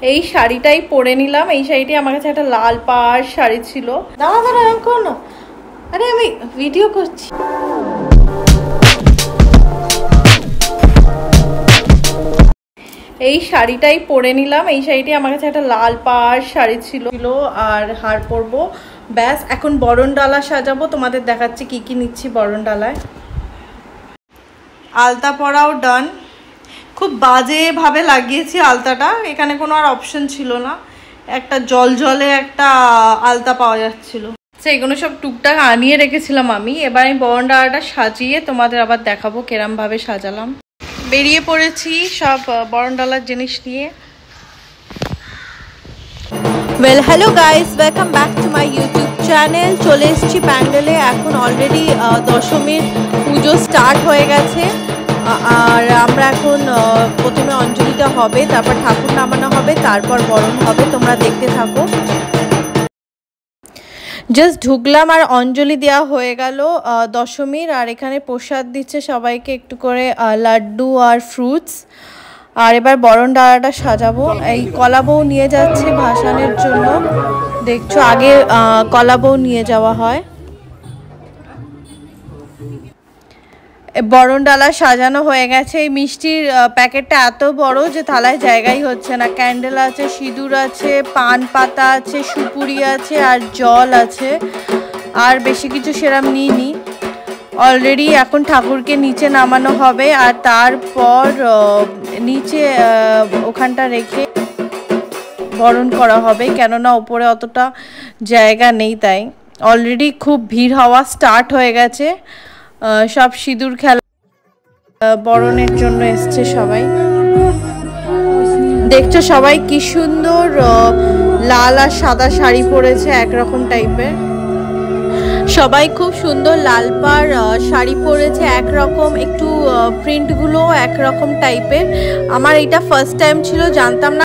এই শাড়িটাই পরে নিলাম। এই শাড়িটি আমার কাছে একটা লাল পাড় শাড়ি ছিল। দাঁড়া দাঁড়া এরকম করো না, আরে আমি ভিডিও করছি। এই শাড়িটাই পরে নিলাম। এই শাড়িটি আমার কাছে একটা লাল পাড় শাড়ি ছিল আর হার পরবো। ব্যাস এখন বরণ ডালা সাজাবো। তোমাদের দেখাচ্ছি কি কি নিচ্ছি বরণ ডালায়। আলতা পরাও ডান। খুব বাজে ভাবে লাগিয়েছি আলতাটা, এখানে কোনো আর অপশন ছিল না। একটা জল জলে একটা আলতা পাওয়া যাচ্ছিল, সেইগুলো সব টুকটাক আনিয়ে রেখেছিলাম আমি। এবার আমি বরণ ডালাটা সাজিয়ে তোমাদের আবার দেখাবো কেরম ভাবে সাজালাম। বেরিয়ে পড়েছি সব বরণ ডালার জিনিস নিয়ে। Well hello guys, welcome back to my YouTube channel. চলে এসেছি প্যান্ডেলে। এখন অলরেডি দশমীর পুজো স্টার্ট হয়ে গেছে আর আমরা এখন প্রথমে অঞ্জলিটা হবে, তারপর ঠাকুর নামানো হবে, তারপর বরণ হবে। তোমরা দেখতে থাকো। জাস্ট ঢুকলাম আর অঞ্জলি দেওয়া হয়ে গেল দশমীর। আর এখানে প্রসাদ দিচ্ছে সবাইকে একটু করে লাড্ডু আর ফ্রুটস। আর এবার বরণ ডালাটা সাজাবো। এই কলা বউ নিয়ে যাচ্ছে ভাসানের জন্য। দেখছো আগে কলা বউ নিয়ে যাওয়া হয়। বরণ ডালা সাজানো হয়ে গেছে। এই মিষ্টির প্যাকেটটা এত বড় যে থালায় জায়গাই হচ্ছে না। ক্যান্ডেল আছে, সিঁদুর আছে, পান পাতা আছে, সুপুরি আছে আর জল আছে। আর বেশি কিছু সেরম নিইনি। অলরেডি এখন ঠাকুরকে নিচে নামানো হবে আর তারপর নিচে ওখানটা রেখে বরণ করা হবে, কেননা ওপরে অতটা জায়গা নেই। তাই অলরেডি খুব ভিড় হওয়া স্টার্ট হয়ে গেছে। সব সিঁদুর খেলা বরণের জন্য এসছে সবাই। দেখছো সবাই কি সুন্দর লাল আর সাদা শাড়ি পরেছে একরকম টাইপের। সবাই খুব সুন্দর লাল পাড় শাড়ি পরেছে একরকম, একটু প্রিন্টগুলো একরকম টাইপের। আমার এটা ফার্স্ট টাইম ছিল, জানতাম না।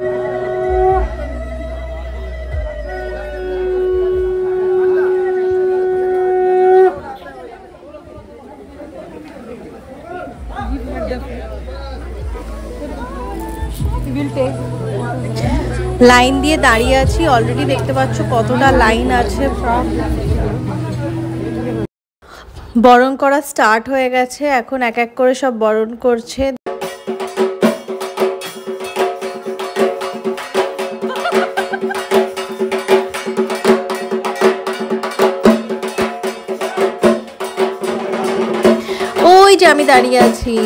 লাইন দিয়ে দাঁড়িয়ে আছি। অলরেডি দেখতে পাচ্ছ কতটা লাইন আছে। বরণ করা স্টার্ট হয়ে গেছে। এখন এক এক করে সব বরণ করছে। ওই যে আমি দাঁড়িয়ে আছি।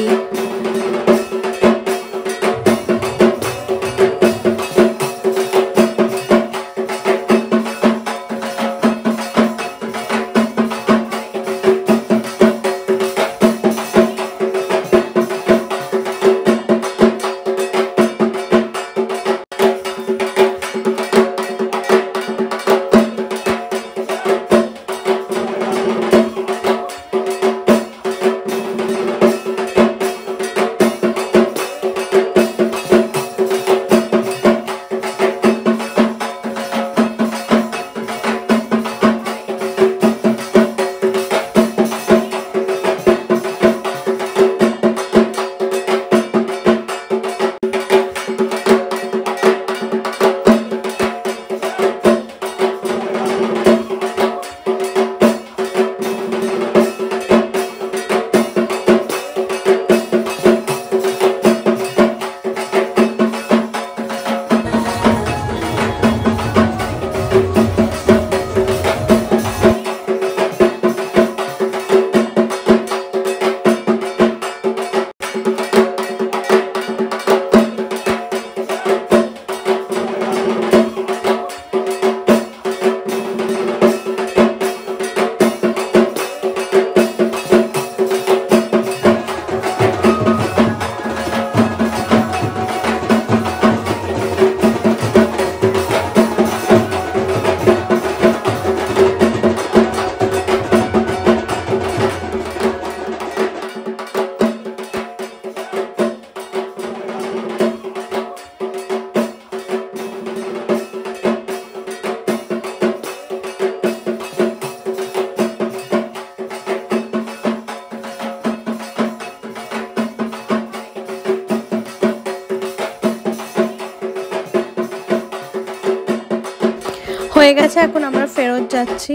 হয়ে গেছে, এখন আমরা ফেরত যাচ্ছি।